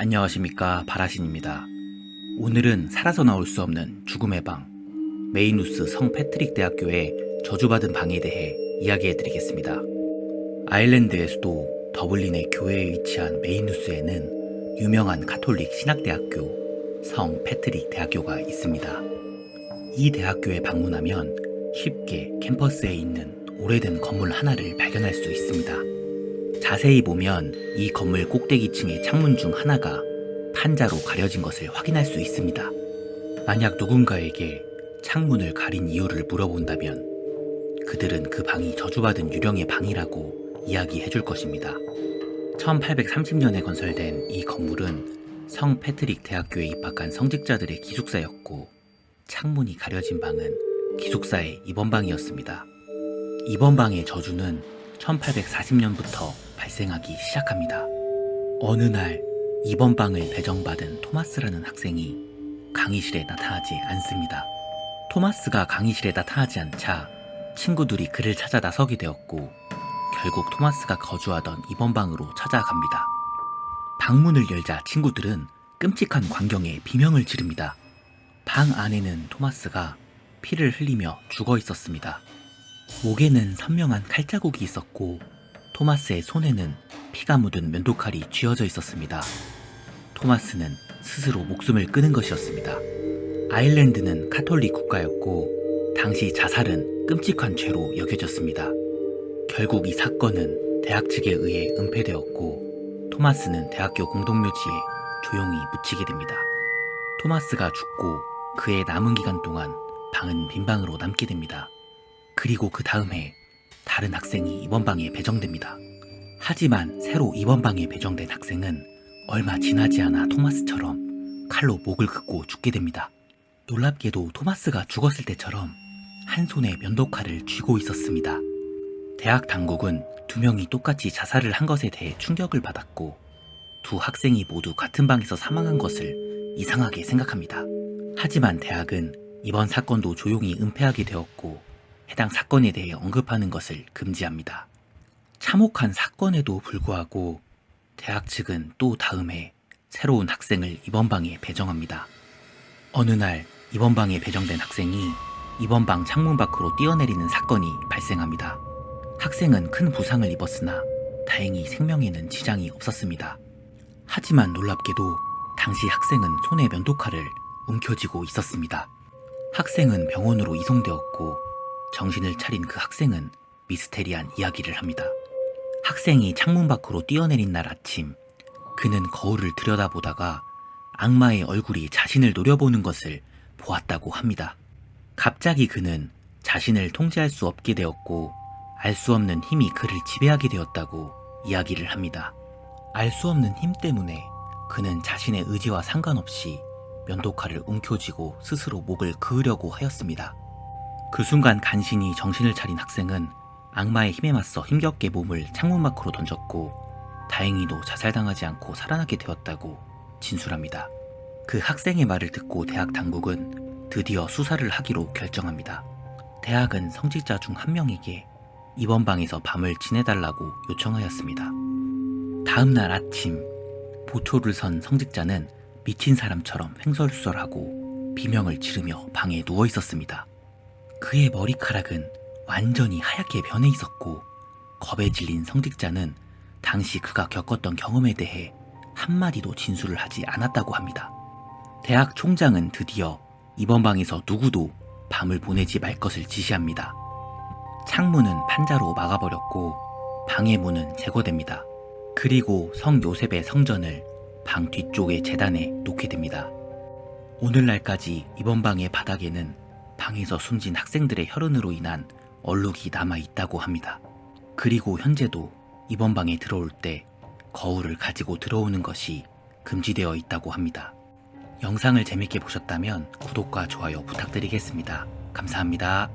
안녕하십니까, 바라신입니다. 오늘은 살아서 나올 수 없는 죽음의 방, 메이누스 성 패트릭 대학교의 저주받은 방에 대해 이야기해드리겠습니다. 아일랜드의 수도 더블린의 교회에 위치한 메이누스에는 유명한 가톨릭 신학대학교 성 패트릭 대학교가 있습니다. 이 대학교에 방문하면 쉽게 캠퍼스에 있는 오래된 건물 하나를 발견할 수 있습니다. 자세히 보면 이 건물 꼭대기층의 창문 중 하나가 판자로 가려진 것을 확인할 수 있습니다. 만약 누군가에게 창문을 가린 이유를 물어본다면 그들은 그 방이 저주받은 유령의 방이라고 이야기해 줄 것입니다. 1830년에 건설된 이 건물은 성 패트릭 대학교에 입학한 성직자들의 기숙사였고, 창문이 가려진 방은 기숙사의 입원방이었습니다. 입원방의 저주는 1840년부터 발생하기 시작합니다. 어느 날 입원방을 배정받은 토마스라는 학생이 강의실에 나타나지 않습니다. 토마스가 강의실에 나타나지 않자 친구들이 그를 찾아 나서게 되었고, 결국 토마스가 거주하던 입원방으로 찾아갑니다. 방문을 열자 친구들은 끔찍한 광경에 비명을 지릅니다. 방 안에는 토마스가 피를 흘리며 죽어 있었습니다. 목에는 선명한 칼자국이 있었고, 토마스의 손에는 피가 묻은 면도칼이 쥐어져 있었습니다. 토마스는 스스로 목숨을 끊은 것이었습니다. 아일랜드는 카톨릭 국가였고, 당시 자살은 끔찍한 죄로 여겨졌습니다. 결국 이 사건은 대학 측에 의해 은폐되었고, 토마스는 대학교 공동묘지에 조용히 묻히게 됩니다. 토마스가 죽고 그의 남은 기간 동안 방은 빈방으로 남게 됩니다. 그리고 그 다음 해 다른 학생이 입원방에 배정됩니다. 하지만 새로 입원방에 배정된 학생은 얼마 지나지 않아 토마스처럼 칼로 목을 긋고 죽게 됩니다. 놀랍게도 토마스가 죽었을 때처럼 한 손에 면도칼을 쥐고 있었습니다. 대학 당국은 두 명이 똑같이 자살을 한 것에 대해 충격을 받았고, 두 학생이 모두 같은 방에서 사망한 것을 이상하게 생각합니다. 하지만 대학은 이번 사건도 조용히 은폐하게 되었고, 해당 사건에 대해 언급하는 것을 금지합니다. 참혹한 사건에도 불구하고 대학 측은 또 다음 해 새로운 학생을 입원방에 배정합니다. 어느 날 입원방에 배정된 학생이 입원방 창문 밖으로 뛰어내리는 사건이 발생합니다. 학생은 큰 부상을 입었으나 다행히 생명에는 지장이 없었습니다. 하지만 놀랍게도 당시 학생은 손에 면도칼을 움켜쥐고 있었습니다. 학생은 병원으로 이송되었고, 정신을 차린 그 학생은 미스테리한 이야기를 합니다. 학생이 창문 밖으로 뛰어내린 날 아침, 그는 거울을 들여다보다가 악마의 얼굴이 자신을 노려보는 것을 보았다고 합니다. 갑자기 그는 자신을 통제할 수 없게 되었고, 알 수 없는 힘이 그를 지배하게 되었다고 이야기를 합니다. 알 수 없는 힘 때문에 그는 자신의 의지와 상관없이 면도칼을 움켜쥐고 스스로 목을 그으려고 하였습니다. 그 순간 간신히 정신을 차린 학생은 악마의 힘에 맞서 힘겹게 몸을 창문 밖으로 던졌고, 다행히도 자살당하지 않고 살아나게 되었다고 진술합니다. 그 학생의 말을 듣고 대학 당국은 드디어 수사를 하기로 결정합니다. 대학은 성직자 중 한 명에게 입원방에서 밤을 지내달라고 요청하였습니다. 다음날 아침, 보초를 선 성직자는 미친 사람처럼 횡설수설하고 비명을 지르며 방에 누워 있었습니다. 그의 머리카락은 완전히 하얗게 변해 있었고, 겁에 질린 성직자는 당시 그가 겪었던 경험에 대해 한마디도 진술을 하지 않았다고 합니다. 대학 총장은 드디어 이번 방에서 누구도 밤을 보내지 말 것을 지시합니다. 창문은 판자로 막아버렸고 방의 문은 제거됩니다. 그리고 성 요셉의 성전을 방 뒤쪽의 제단에 놓게 됩니다. 오늘날까지 이번 방의 바닥에는 방에서 숨진 학생들의 혈흔으로 인한 얼룩이 남아있다고 합니다. 그리고 현재도 이번 방에 들어올 때 거울을 가지고 들어오는 것이 금지되어 있다고 합니다. 영상을 재밌게 보셨다면 구독과 좋아요 부탁드리겠습니다. 감사합니다.